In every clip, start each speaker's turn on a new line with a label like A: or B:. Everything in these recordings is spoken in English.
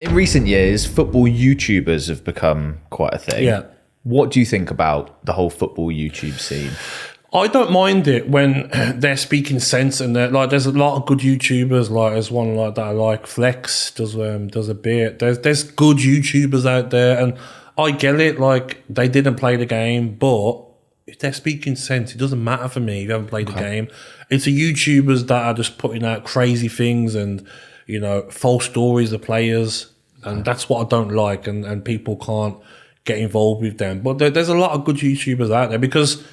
A: In recent years, football YouTubers have become quite a thing.
B: Yeah.
A: What do you think about the whole football YouTube scene?
B: I don't mind it when they're speaking sense and they're like. There's a lot of good YouTubers. Like there's one like that I like. Flex does a bit. There's good YouTubers out there, and I get it. Like they didn't play the game, but if they're speaking sense, it doesn't matter for me if you haven't played the game. It's the YouTubers that are just putting out crazy things and false stories of players, and that's what I don't like. And people can't get involved with them. But there's a lot of good YouTubers out there because.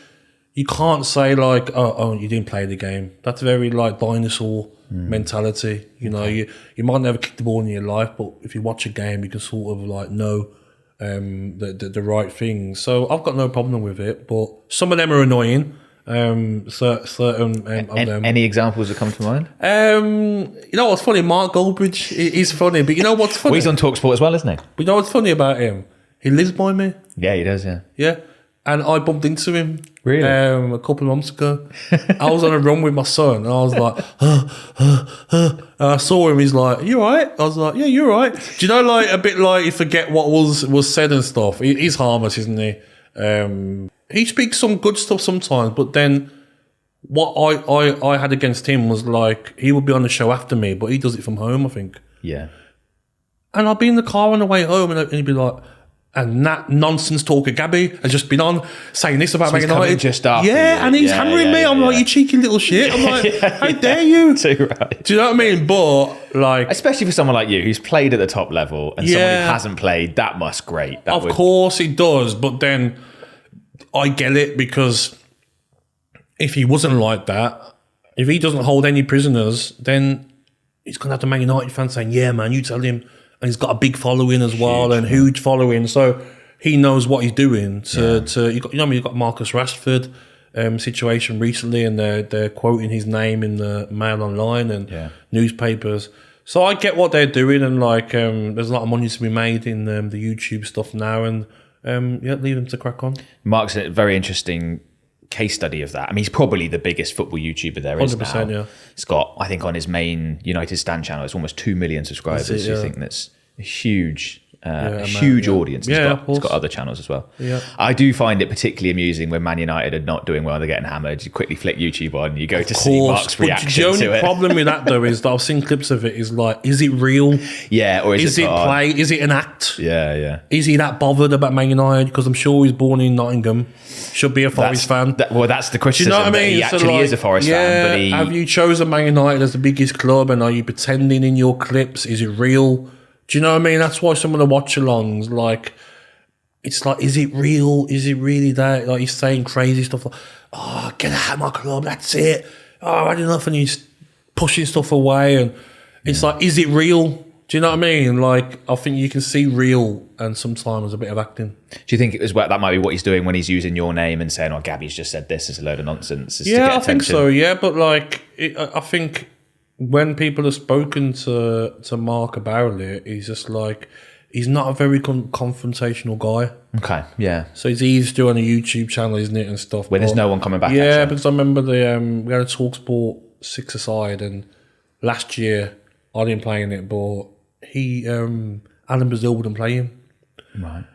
B: You can't say like, oh, you didn't play the game. That's very like dinosaur mentality. You might never kick the ball in your life, but if you watch a game, you can sort of like know the right things. So I've got no problem with it, but some of them are annoying. Certain of them.
A: Any examples that come to mind?
B: You know what's funny? Mark Goldbridge is funny, but you know what's funny?
A: Well, he's on TalkSport as well, isn't he?
B: But you know what's funny about him? He lives by me.
A: Yeah, he does. Yeah.
B: Yeah. And I bumped into him
A: really?
B: A couple of months ago. I was on a run with my son, and I was like, and I saw him. He's like, "You all right?" I was like, "Yeah, you're right." Do you know, like a bit like you forget what was said and stuff. He's harmless, isn't he? He speaks some good stuff sometimes, but then what I had against him was like he would be on the show after me, but he does it from home, I think.
A: Yeah.
B: And I'd be in the car on the way home, and he'd be like. And that nonsense talker Gabby has just been on saying this about Man United.
A: Just after
B: and he's hammering me. I'm like, you cheeky little shit. I'm like, how dare you?
A: Too right.
B: Do you know what I mean? But like,
A: especially for someone like you who's played at the top level and someone who hasn't played, that must great.
B: Of course it does. But then I get it because if he wasn't like that, if he doesn't hold any prisoners, then he's gonna have the Man United fans saying, "Yeah, man, you tell him." And he's got a big following as well, huge following. So he knows what he's doing. You've got Marcus Rashford situation recently, and they're quoting his name in the Mail Online and newspapers. So I get what they're doing, and like there's a lot of money to be made in the YouTube stuff now, and leave them to crack on.
A: Mark's a very interesting case study of that. I mean, he's probably the biggest football YouTuber there is now.
B: 100%, yeah.
A: He's got, I think, on his main United Stand channel, it's almost 2 million subscribers.
B: That's it, yeah.
A: I think that's a huge audience. He's got other channels as well.
B: Yeah.
A: I do find it particularly amusing when Man United are not doing well, they're getting hammered. You quickly flick YouTube on, you go to see Mark's reaction to it.
B: The only problem with that though is that I've seen clips of it is like, is it real?
A: Yeah, or is it
B: play? Is it an act?
A: Yeah.
B: Is he that bothered about Man United? Because I'm sure he's born in Nottingham. Should be a Forest fan.
A: That's the criticism.
B: Do you know what I mean?
A: He actually is a Forest fan. But
B: have you chosen Man United as the biggest club, and are you pretending in your clips? Is it real? Do you know what I mean? That's why some of the watch-alongs, like, it's like, is it real? Is it really that? Like, he's saying crazy stuff like, oh, get out of my club, that's it. Oh, I had enough, and he's pushing stuff away, and it's like, is it real? Do you know what I mean? Like, I think you can see real and sometimes a bit of acting.
A: Do you think that might be what he's doing when he's using your name and saying, oh, Gabby's just said this, is a load of nonsense?
B: I think so, yeah. But, like, I think when people have spoken to Mark about it, he's just like, he's not a very confrontational guy.
A: Okay, yeah.
B: So it's easy to do on a YouTube channel, isn't it, and stuff.
A: When there's no one coming back.
B: Yeah, because I remember we had a TalkSport 6-a-side, and last year I didn't play in it, but Alan Brazil wouldn't play him.
A: Right.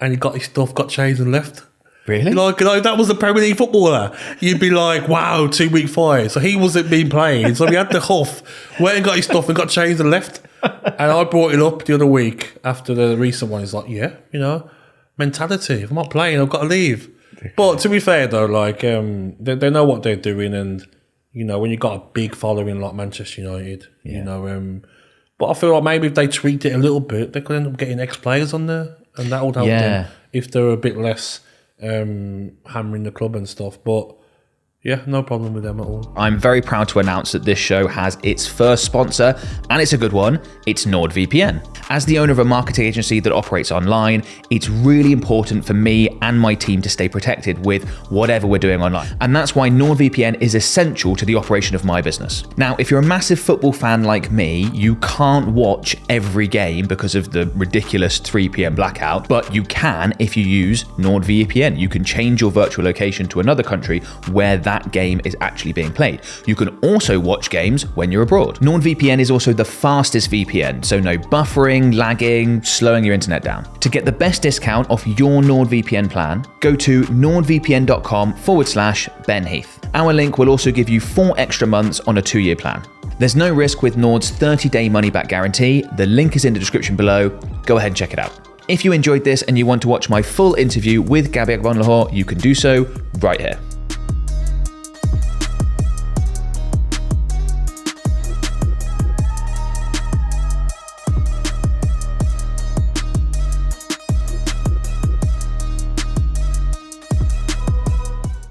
B: And he got his stuff, got changed and left.
A: Really?
B: Like that was a Premier League footballer. You'd be like, wow, 2-week fire. So he wasn't being played. So he had the huff, went and got his stuff and got changed and left. And I brought it up the other week after the recent one. He's like, mentality. If I'm not playing, I've got to leave. But to be fair though, like they know what they're doing, and when you've got a big following like Manchester United, but I feel like maybe if they tweaked it a little bit, they could end up getting ex-players on there, and that would help them if they're a bit less hammering the club and stuff. But yeah, no problem with them at all.
A: I'm very proud to announce that this show has its first sponsor, and it's a good one. It's NordVPN. As the owner of a marketing agency that operates online, it's really important for me and my team to stay protected with whatever we're doing online. And that's why NordVPN is essential to the operation of my business. Now, if you're a massive football fan like me, you can't watch every game because of the ridiculous 3 p.m. blackout, but you can if you use NordVPN. You can change your virtual location to another country where that that game is actually being played. You can also watch games when you're abroad. NordVPN is also the fastest VPN, so no buffering, lagging, slowing your internet down. To get the best discount off your NordVPN plan, go to nordvpn.com/Ben Heath. Our link will also give you 4 extra months on a 2-year plan. There's no risk with Nord's 30-day money-back guarantee. The link is in the description below. Go ahead and check it out. If you enjoyed this and you want to watch my full interview with Gabi Agbonlahor, you can do so right here.